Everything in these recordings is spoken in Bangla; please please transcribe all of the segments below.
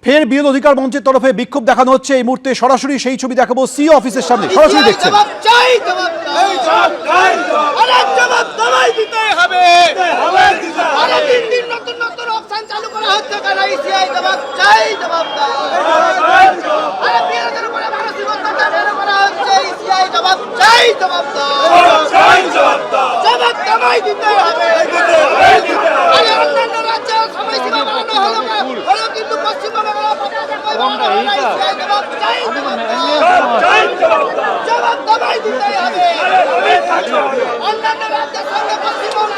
ফের বিরোধী অধিকার মঞ্চের তরফে বিক্ষোভ দেখানো হচ্ছে। এই মুহূর্তে সরাসরি সেই ছবি দেখাবো সিও অফিসের সামনে, সরাসরি দেখছেন।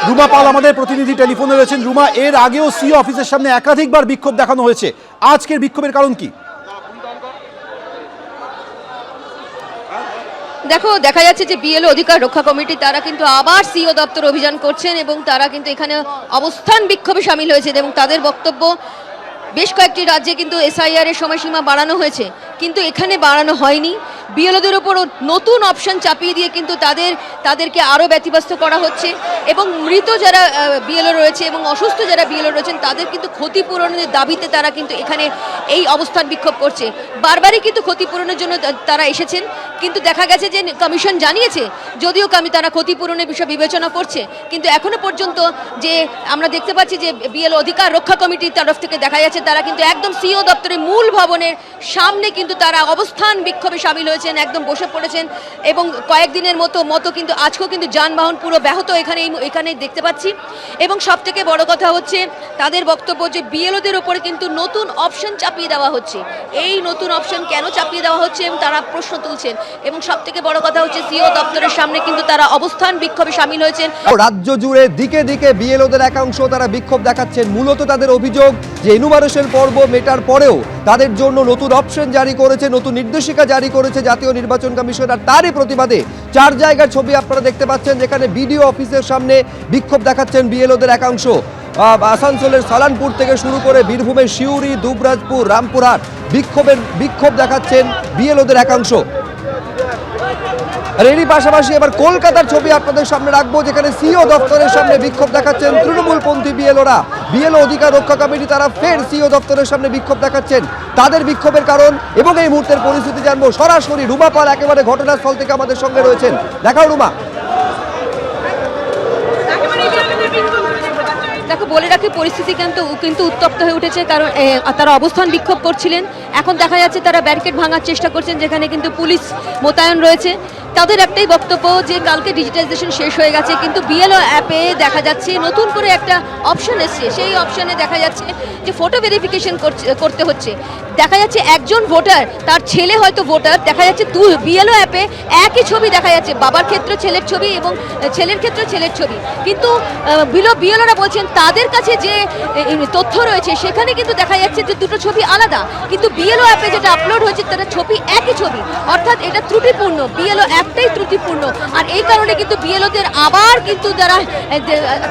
রুমা পাল আমাদের প্রতিনিধি টেলিফোনে রয়েছেন। রুমা, এর আগেও সিও অফিসের সামনে একাধিকবার বিক্ষোভ দেখানো হয়েছে, আজকের বিক্ষোভের কারণ কি? দেখো, দেখা যাচ্ছে যে বিএলও অধিকার রক্ষা কমিটি তারা কিন্তু আবার সিও দপ্তর অভিযান করছেন এবং তারা কিন্তু এখানে অবস্থান বিক্ষোভে সামিল হয়েছে এবং তাদের বক্তব্য বেশ কয়েকটি রাজ্যে কিন্তু এসআইআর এর সময়সীমা বাড়ানো হয়েছে, কিন্তু এখানে বাড়ানো হয়নি। বিএলওদের উপর নতুন অপশন চাপিয়ে দিয়ে কিন্তু তাদেরকে আরও ব্যতিব্যস্ত করা হচ্ছে এবং মৃত যারা বিএলও রয়েছে এবং অসুস্থ যারা বিএলও রয়েছেন তাদের কিন্তু ক্ষতিপূরণের দাবিতে তারা কিন্তু এখানে এই অবস্থান বিক্ষোভ করছে। বারবারই কিন্তু ক্ষতিপূরণের জন্য তারা এসেছেন, কিন্তু দেখা গেছে যে কমিশন জানিয়েছে, যদিও তারা ক্ষতিপূরণের বিষয় বিবেচনা করছে, কিন্তু এখনো পর্যন্ত যে আমরা দেখতে পাচ্ছি যে বিএলও অধিকার রক্ষা কমিটির তরফ থেকে দেখা যাচ্ছে তারা কিন্তু একদম সিও দপ্তরের মূল ভবনের সামনে কিন্তু তারা অবস্থান বিক্ষোভে সামিল হয়েছেন, একদম বসে পড়েছেন এবং কয়েকদিনের মতো কিন্তু আজকেও কিন্তু যানবাহন পুরো ব্যাহত এখানে দেখতে পাচ্ছি। এবং সব থেকে বড় কথা হচ্ছে তাদের বক্তব্য যে বিএলওদের উপরে কিন্তু নতুন অপশন চাপিয়ে দেওয়া হচ্ছে। এই নতুন অপশন কেন চাপিয়ে দেওয়া হচ্ছে এবং তারা প্রশ্ন তুলছেন এবং সব থেকে বড় কথা হচ্ছে সিও দপ্তরের সামনে কিন্তু তারা অবস্থান বিক্ষোভে সামিল হয়েছেন। রাজ্য জুড়ে দিকে দিকে বিএলওদের একাংশ তারা বিক্ষোভ দেখাচ্ছেন। মূলত তাদের অভিযোগ যে এনুমারেশন পর্ব মেটার পরেও তাদের জন্য নতুন অপশন জারি করেছে, নতুন নির্দেশিকা জারি করেছে জাতীয় নির্বাচন কমিশন। আর তারই প্রতিবাদে 4 জায়গার ছবি আপনারা দেখতে পাচ্ছেন, যেখানে বিডিও অফিসের সামনে বিক্ষোভ দেখাচ্ছেন বিএলওদের একাংশ। আসানসোলের সালানপুর থেকে শুরু করে বীরভূমের সিউড়ি, দুবরাজপুর, রামপুরহাট বিক্ষোভ দেখাচ্ছেন বিএলওদের একাংশ। আর এরই পাশাপাশি এবার কলকাতার ছবি আপনাদের সামনে রাখবো, যেখানে সিও দপ্তরের সামনে বিক্ষোভ দেখাচ্ছেন তৃণমূলপন্থী বিএলওরা। বিএলও অধিকার রক্ষা কমিটি তারা ফের সিও দপ্তরের সামনে বিক্ষোভ দেখাচ্ছেন। তাদের বিক্ষোভের কারণ এবং এই মুহূর্তের পরিস্থিতি জানবো সরাসরি। রুমা পাল একেবারে ঘটনাস্থল থেকে আমাদের সঙ্গে রয়েছেন। দেখাও রুমা। দেখো, বলে রাখি পরিস্থিতি কিন্তু উত্তপ্ত হয়ে উঠেছে, কারণ তারা অবস্থান বিক্ষোভ করছিলেন। এখন দেখা যাচ্ছে তারা ব্যারিকেড ভাঙার চেষ্টা করছেন, যেখানে কিন্তু পুলিশ মোতায়েন রয়েছে। তাদের একটাই বক্তব্য যে কালকে ডিজিটাইজেশন শেষ হয়ে গেছে, কিন্তু বিএলও অ্যাপে দেখা যাচ্ছে নতুন করে একটা অপশন এসছে। সেই অপশনে দেখা যাচ্ছে যে ফটো ভেরিফিকেশন করতে হচ্ছে। দেখা যাচ্ছে একজন ভোটার, তার ছেলে হয়তো ভোটার, দেখা যাচ্ছে বিএলও অ্যাপে একই ছবি দেখা যাচ্ছে, বাবার ক্ষেত্রে ছেলের ছবি এবং ছেলের ক্ষেত্রে ছেলের ছবি। কিন্তু বিএলওরা বলছেন তাদের কাছে যে তথ্য রয়েছে সেখানে কিন্তু দেখা যাচ্ছে যে দুটো ছবি আলাদা, কিন্তু বিএলও অ্যাপে যেটা আপলোড হয়েছে তারা ছবি একই ছবি, অর্থাৎ এটা ত্রুটিপূর্ণ। বিএলও অ্যাপটাই ত্রুটিপূর্ণ। আর এই কারণে কিন্তু বিএলওদের আবার কিন্তু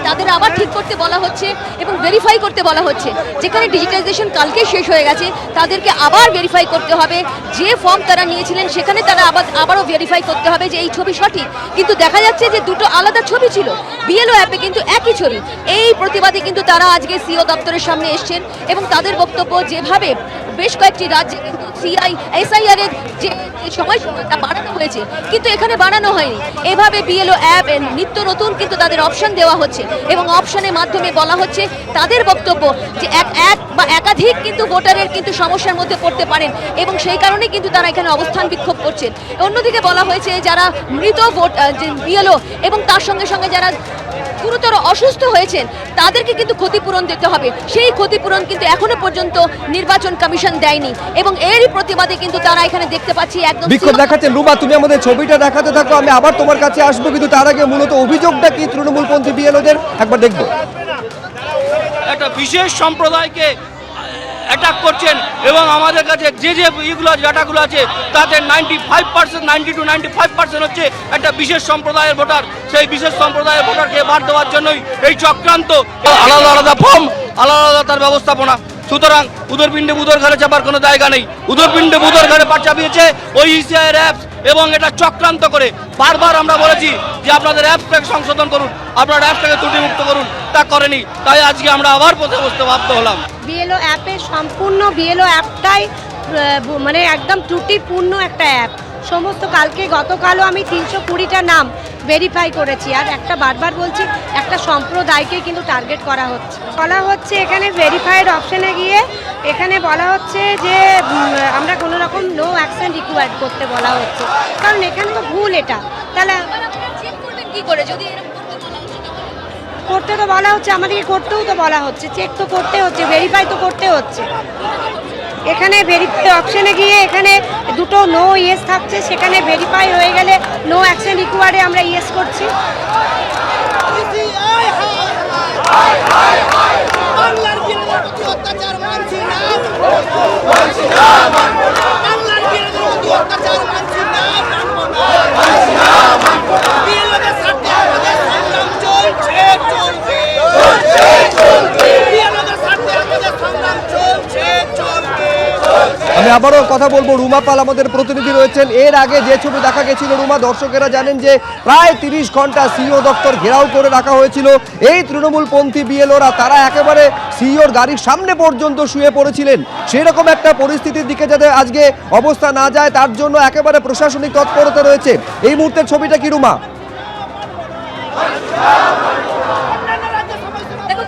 তাদের আবার ঠিক করতে বলা হচ্ছে এবং ভেরিফাই করতে বলা হচ্ছে। যেখানে ডিজিটাইজেশন কালকে শেষ হয়ে গেছে, তাদেরকে আবার ভেরিফাই করতে হবে। যে ফর্ম তারা নিয়েছিলেন সেখানে তারা আবারও ভেরিফাই করতে হবে যে এই ছবি সঠিক, কিন্তু দেখা যাচ্ছে যে দুটো আলাদা ছবি ছিল, বিএলও অ্যাপে কিন্তু একই ছবি। এই প্রতিবাদে কিন্তু তারা আজকে সিও দপ্তরের সামনে এসছেন এবং তাদের বক্তব্য যেভাবে বেশ কয়েকটি রাজ্যে কিন্তু এসআইআর এর যে সময়সীমাটা বাড়ানো হয়েছে, কিন্তু এখানে বাড়ানো হয়নি। এভাবে বিএলও অ্যাপ নিত্য নতুন কিন্তু তাদের অপশন দেওয়া হচ্ছে এবং অপশনের মাধ্যমে বলা হচ্ছে তাদের বক্তব্য যে এক বা একাধিক কিন্তু ভোটারের কিন্তু সমস্যার মধ্যে পড়তে পারেন এবং সেই কারণে কিন্তু তারা এখানে অবস্থান বিক্ষোভ করছেন। অন্যদিকে বলা হয়েছে যারা মৃত বিএলও এবং তার সঙ্গে সঙ্গে যারা গুরুতর অসুস্থ হয়েছেন তাদেরকে কিন্তু ক্ষতিপূরণ দিতে হবে। সেই ক্ষতিপূরণ কিন্তু এখনো পর্যন্ত নির্বাচন কমিশন দেয়নি এবং এরই প্রতিবাদে কিন্তু তারা এখানে দেখতে পাচ্ছি একদম বিক্ষোভ দেখাচ্ছেন। রুমা, তুমি আমাদের ছবিটা দেখাতে থাকো, আমি আবার তোমার কাছে আসবো, কিন্তু তার আগে মূলত অভিযোগটা কি তৃণমূলপন্থী বিএলওদের একবার দেখবো। একটা বিশেষ সম্প্রদায়কে অ্যাটাক করছেন এবং আমাদের কাছে যে ডাটাগুলো আছে তাতে 95%, 90 to 95% হচ্ছে একটা বিশেষ সম্প্রদায়ের ভোটার। সেই বিশেষ সম্প্রদায়ের ভোটারকে বাদ দেওয়ার জন্যই এই চক্রান্ত। আলাদা আলাদা ফর্ম, আলাদা আলাদা তার ব্যবস্থাপনা। সুতরাং উদরপিণ্ডে বুধর ঘরে চাপার কোনো জায়গা নেই। উদরপিণ্ডে বুধর ঘরে চাপিয়েছে ওই ইসিআইআর অ্যাপস এবং এটা চক্রান্ত করে বারবার আমরা বলেছি যে আপনাদের অ্যাপটাকে সংশোধন করুন, আপনার অ্যাপটাকে ত্রুটিমুক্ত করুন, তা করেনি। তাই আজকে আমরা আবার পথে বসতে বাধ্য হলাম। বিএলও অ্যাপে সম্পূর্ণ বিএলও অ্যাপটাই মানে একদম ত্রুটিপূর্ণ একটা অ্যাপ। সমস্ত গতকালও আমি 320টা নাম ভেরিফাই করেছি। আর একটা বারবার বলছি, একটা সম্প্রদায়কে কিন্তু টার্গেট করা হচ্ছে এখানে ভেরিফাইড অপশনে গিয়ে এখানে বলা হচ্ছে যে আমরা কোনো রকম নো অ্যাকশন রিকোয়ার্ড করতে বলা হচ্ছে, কারণ এখানে তো ভুল এটা। তাহলে কি করে যদি এরকম করতে তো বলা হচ্ছে, আমাদেরকে করতেও তো বলা হচ্ছে, চেক তো করতে হচ্ছে, ভেরিফাই তো করতে হচ্ছে। এখানে ভেরিফাই অপশনে গিয়ে এখানে দুটো নো ইয়েস থাকছে, সেখানে ভেরিফাই হয়ে গেলে নো অ্যাকশন রিকোয়ার্ডে আমরা ইয়েস করছি। বাংলার বিরোধীর প্রতি অত্যাচার মানছি না, বাংলার বিরোধীর প্রতি অত্যাচার মানছি না, বিএলওদের স্বার্থে আমাদের সংগ্রাম চলছে, বিএলওদের স্বার্থে আমাদের সংগ্রাম চলছে। আমি আবারও কথা বলবো, রুমা পাল আমাদের প্রতিনিধি রয়েছেন। এর আগে যে ছবি দেখা গেছিল রুমা, দর্শকেরা জানেন যে প্রায় 30 ঘন্টা সিইও দপ্তর ঘেরাও করে রাখা হয়েছিল। এই তৃণমূলপন্থী বিএলওরা তারা একেবারে সিইওর গাড়ির সামনে পর্যন্ত শুয়ে পড়েছিলেন। সেরকম একটা পরিস্থিতির দিকে যাতে আজকে অবস্থা না যায় তার জন্য একেবারে প্রশাসনিক তৎপরতা রয়েছে। এই মুহূর্তের ছবিটা কি রুমা?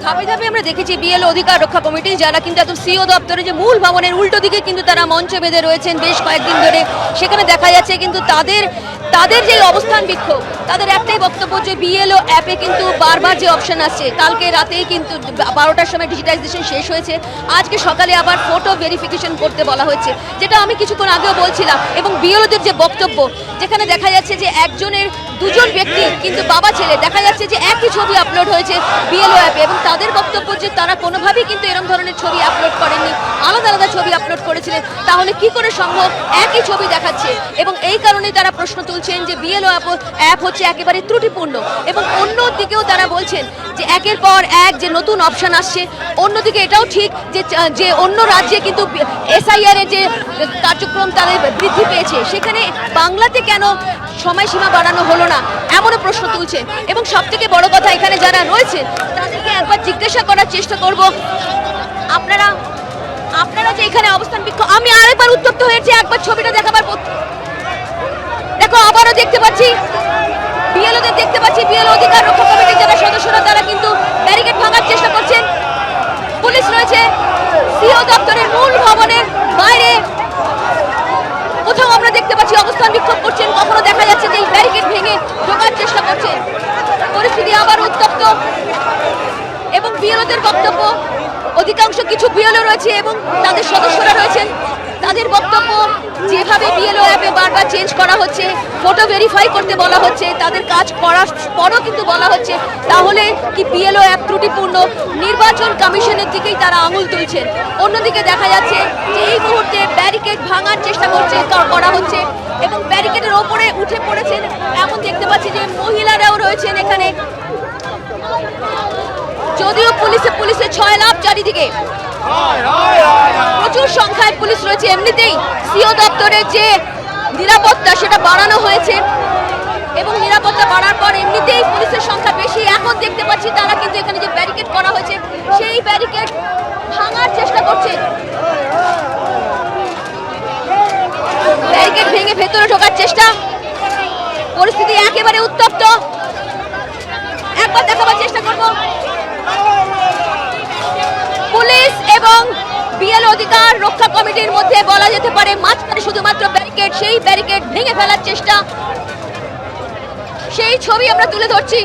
ধাপে ধাপে আমরা দেখেছি বিএলও অধিকার রক্ষা কমিটি যারা কিন্তু একদম সিও দপ্তরে যে মূল ভবনের উল্টো দিকে কিন্তু তারা মঞ্চে বেঁধে রয়েছেন বেশ কয়েকদিন ধরে। সেখানে দেখা যাচ্ছে কিন্তু তাদের যে অবস্থান বিক্ষোভ, তাদের একটাই বক্তব্য যে বিএলও অ্যাপে কিন্তু বারবার যে অপশন আসছে, কালকে রাতেই কিন্তু 12টার সময় ডিজিটাইজেশন শেষ হয়েছে, আজকে সকালে আবার ফটো ভেরিফিকেশন করতে বলা হয়েছে, যেটা আমি কিছুক্ষণ আগেও বলছিলাম। এবং বিএলওদের যে বক্তব্য, যেখানে দেখা যাচ্ছে যে একজনের দুজন ব্যক্তি কিন্তু বাবা ছেলে, দেখা যাচ্ছে যে একই ছবি আপলোড হয়েছে বিএলও অ্যাপে, এবং তাদের বক্তব্য যে তারা কোনোভাবেই কিন্তু এরকম ধরনের ছবি আপলোড করেননি, আলাদা আলাদা ছবি আপলোড করেছিলেন। তাহলে কি করে সম্ভব একই ছবি দেখাচ্ছে? এবং এই কারণেই তারা প্রশ্ন তুলছেন যে বিএলও অ্যাপ হচ্ছে একেবারে ত্রুটিপূর্ণ। এবং অন্য দিকেও তারা বলছেন যে একের পর এক যে নতুন অপশন আসছে, অন্যদিকে এটাও ঠিক যে অন্য রাজ্যে কিন্তু এসআইআর এর যে কার্যক্রম তাদের বৃদ্ধি পেয়েছে, সেখানে বাংলাতে কেন সময়সীমা বাড়ানো হলো না, এমনও প্রশ্ন তুলছেন। এবং সব থেকে বড় কথা, এখানে যারা রয়েছে তাদেরকে একবার জিজ্ঞাসা করার চেষ্টা করব, আপনারা যে এখানে অবস্থান বিক্ষোভ, আমি আরেকবার উত্তপ্ত হয়েছি, একবার ছবিটা দেখাবার, দেখো আবারও দেখতে পাচ্ছি বিএলওদের, দেখতে পাচ্ছি বিএলও অধিকার রক্ষা কমিটির যারা সদস্যরা তারা কিন্তু ব্যারিকেড ভাঙার চেষ্টা করছেন। পুলিশ রয়েছে সিও দপ্তরের মূল ভবনের বাইরে, কোথাও আমরা দেখতে পাচ্ছি অবস্থান বিক্ষোভ করছেন, কখনো দেখা যাচ্ছে যে এই ব্যারিকেড ভেঙে ঢোকার চেষ্টা করছেন। পরিস্থিতি আবার উত্তপ্ত। এবং বিএলওদের বক্তব্য, অধিকাংশ কিছু বিএলও রয়েছে এবং তাদের সদস্যরা রয়েছেন, তাদের বক্তব্য যেভাবে বিএলও অ্যাপে বারবার চেঞ্জ করা হচ্ছে, ফটো ভেরিফাই করতে বলা হচ্ছে, তাদের কাজ করার পরও কিন্তু বলা হচ্ছে, তাহলে কি বিএলও অ্যাপ ত্রুটিপূর্ণ? নির্বাচন কমিশনের দিকেই তারা আঙুল তুলছেন। অন্যদিকে দেখা যাচ্ছে যে এই মুহূর্তে ব্যারিকেড ভাঙার চেষ্টা করা হচ্ছে এবং ব্যারিকেডের ওপরে উঠে পড়েছেন এমন দেখতে পাচ্ছি যে মহিলারাও রয়েছেন এখানে। যদিও পুলিশের 6 লাভ চারিদিকে, প্রচুর সংখ্যায় পুলিশ রয়েছে, এমনিতেই সিও দপ্তরের যে নিরাপত্তা সেটা বাড়ানো হয়েছে এবং নিরাপত্তা বাড়ার পর এমনিতেই পুলিশের সংখ্যা বেশি। এখন দেখতে পাচ্ছি তারা কিন্তু এখানে যে ব্যারিকেড করা হয়েছে সেই ব্যারিকেড ভাঙার চেষ্টা করছে, ব্যারিকেড ভেঙে ভেতরে ঢোকার চেষ্টা। পরিস্থিতি একেবারে উত্তপ্ত। একবার দেখাবার চেষ্টা করব, পুলিশ এবং বিএলও অধিকার রক্ষা কমিটির মধ্যে বলা যেতে পারে মাঝখানে শুধুমাত্র ব্যারিকেড, সেই ব্যারিকেড ভেঙে ফেলার চেষ্টা, সেই ছবি আমরা তুলে ধরছি।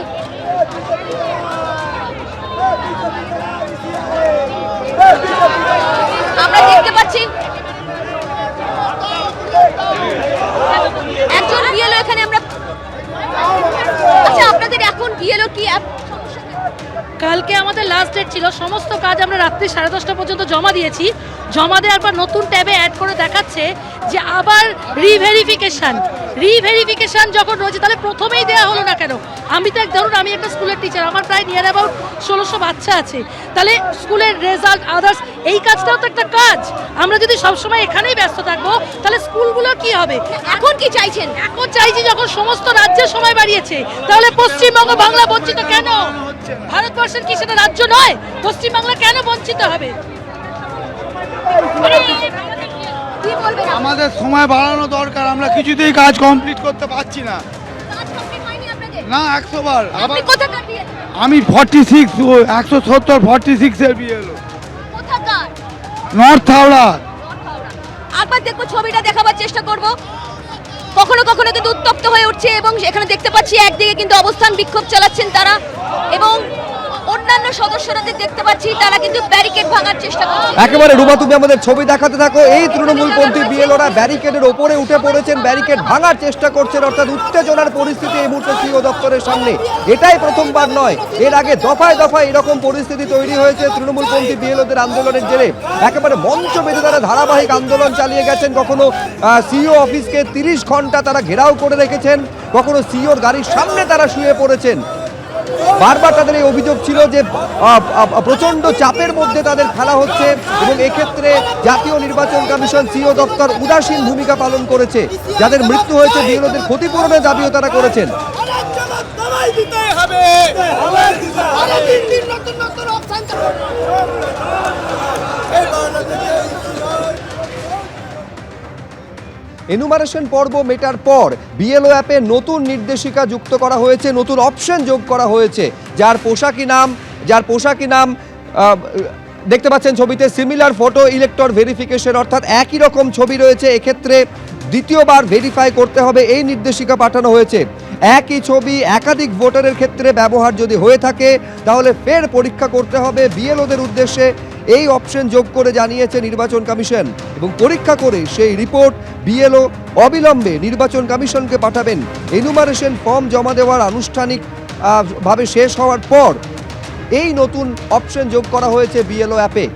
আমরা দেখতে পাচ্ছি একজন বিএলও এখানে আমরা, আচ্ছা আপনাদের এখন বিএলও কি কালকে আমাদের লাস্ট ডেট ছিল, সমস্ত কাজ আমরা রাত্রি 10:30 পর্যন্ত জমা দিয়েছি। জমা দেওয়ার পর নতুন ট্যাবে অ্যাড করে দেখাচ্ছে যে আবার রিভেরিফিকেশন। রিভেরিফিকেশন যখন রয়েছে তাহলে প্রথমেই দেওয়া হলো না কেন? আমি তো ধরুন আমি একটা স্কুলের টিচার, আমার প্রায় নিয়ার অ্যাবাউট 1600 বাচ্চা আছে, তাহলে স্কুলের রেজাল্ট আদার্স এই কাজটাও তো একটা কাজ। আমরা যদি সবসময় এখানেই ব্যস্ত থাকবো তাহলে স্কুলগুলো কি হবে? এখন কি চাইছেন? এখন চাইছি যখন সমস্ত রাজ্যের সময় বাড়িয়েছে তাহলে পশ্চিমবঙ্গ বাংলা বঞ্চিত কেন? ভারতবর্ষের কি সেটা রাজ্য নয়? পশ্চিমবাংলা কেন বঞ্চিত হবে? কি বলবেন? আমাদের সময় বাড়ানো দরকার, আমরা কিছুতেই কাজ কমপ্লিট করতে পারছি না। কাজ complete হয়নি আপনাদের? না 100 বার আপনি কোথাকার দিয়েছেন? আমি 46 170 46 এর বিয়ে হলো কোথাকার? নর্থ হাওড়া। একবার দেখবো, ছবিটা দেখাবার চেষ্টা করব। কখনো কখনো কিন্তু উত্তপ্ত হয়ে উঠছে এবং এখানে দেখতে পাচ্ছি একদিকে কিন্তু অবস্থান বিক্ষোভ চালাচ্ছেন তারা এবং অন্যান্য সদস্যরাদের দেখতে পাচ্ছি তারা কিন্তু ব্যারিকেড ভাঙার চেষ্টা করছে। একেবারে রুমা, তুমি আমাদের ছবি দেখাতে থাকো। এই তৃণমূলপন্থী বিএলওরা ব্যারিকেডের ওপরে উঠে পড়েছেন, ব্যারিকেড ভাঙার চেষ্টা করছেন, অর্থাৎ উত্তেজনার পরিস্থিতি এই মুহূর্তে সিও দপ্তরের সামনে। এটাই প্রথমবার নয়, এর আগে দফায় দফায় এরকম পরিস্থিতি তৈরি হয়েছে তৃণমূলপন্থী বিএলওদের আন্দোলনের জেরে। একেবারে মঞ্চ বেঁধে তারা ধারাবাহিক আন্দোলন চালিয়ে গেছেন। কখনো সিও অফিসকে 30 ঘন্টা তারা ঘেরাও করে রেখেছেন, কখনো সিওর গাড়ির সামনে তারা শুয়ে পড়েছেন। বারবার তাদের এই অভিযোগ ছিল যে প্রচন্ড চাপের মধ্যে তাদের ফেলা হচ্ছে এবং এক্ষেত্রে জাতীয় নির্বাচন কমিশন সিও দপ্তর উদাসীন ভূমিকা পালন করেছে। যাদের মৃত্যু হয়েছে বিএলওদের ক্ষতিপূরণের দাবিও তারা করেছেন। অনেক জবাব তোমায় দিতে হবে। আরো দিন নতুন নতুন অপশন এনুমারেশন পর্ব মেটার পর বিএলও অ্যাপে নতুন নির্দেশিকা যুক্ত করা হয়েছে, নতুন অপশন যোগ করা হয়েছে, যার পোশাকি নাম দেখতে পাচ্ছেন ছবিতে, সিমিলার ফটো ইলেক্টর ভেরিফিকেশন, অর্থাৎ একই রকম ছবি রয়েছে। এক্ষেত্রে দ্বিতীয়বার ভেরিফাই করতে হবে এই নির্দেশিকা পাঠানো হয়েছে। একই ছবি একাধিক ভোটারের ক্ষেত্রে ব্যবহার যদি হয়ে থাকে তাহলে ফের পরীক্ষা করতে হবে বিএলওদের উদ্দেশ্যে। এই অপশন যোগ করে জানিয়েছে নির্বাচন কমিশন এবং পরীক্ষা করে সেই রিপোর্ট বিএলও অবিলম্বে নির্বাচন কমিশনকে পাঠাবেন। এনুমারেশন ফর্ম জমা দেওয়ার আনুষ্ঠানিক ভাবে শেষ হওয়ার পর এই নতুন অপশন যোগ করা হয়েছে বিএলও অ্যাপে।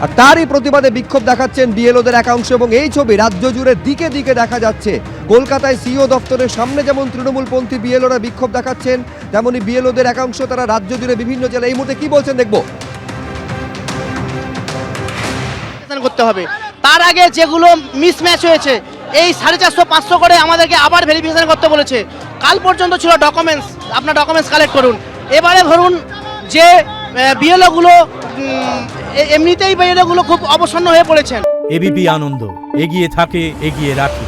আর তারই প্রতিবাদে বিক্ষোভ দেখাচ্ছেন বিএলওদের একাংশ এবং এই ছবি রাজ্য জুড়ে দিকে দিকে দেখা যাচ্ছে। কলকাতায় সিও দপ্তরের সামনে যেমন তৃণমূলপন্থী বিএলওরা বিক্ষোভ দেখাচ্ছেন, তেমনি বিএলওদের একাংশ তারা রাজ্য জুড়ে বিভিন্ন জেলায় এই মুহূর্তে কি বলছেন দেখবো। করতে হবে, তার আগে যেগুলো মিসম্যাচ হয়েছে এই 450-500 করে আমাদেরকে আবার ভেরিফিকেশন করতে বলেছে। কাল পর্যন্ত ছিল ডকুমেন্টস, আপনার ডকুমেন্টস কালেক্ট করুন। এবারে ধরুন যে বিএলওগুলো এমনিতেই বিএলওগুলো খুব অবসন্ন হয়ে পড়েছেন। এবিপি আনন্দ, এগিয়ে থাকে, এগিয়ে রাখে।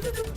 Thank you.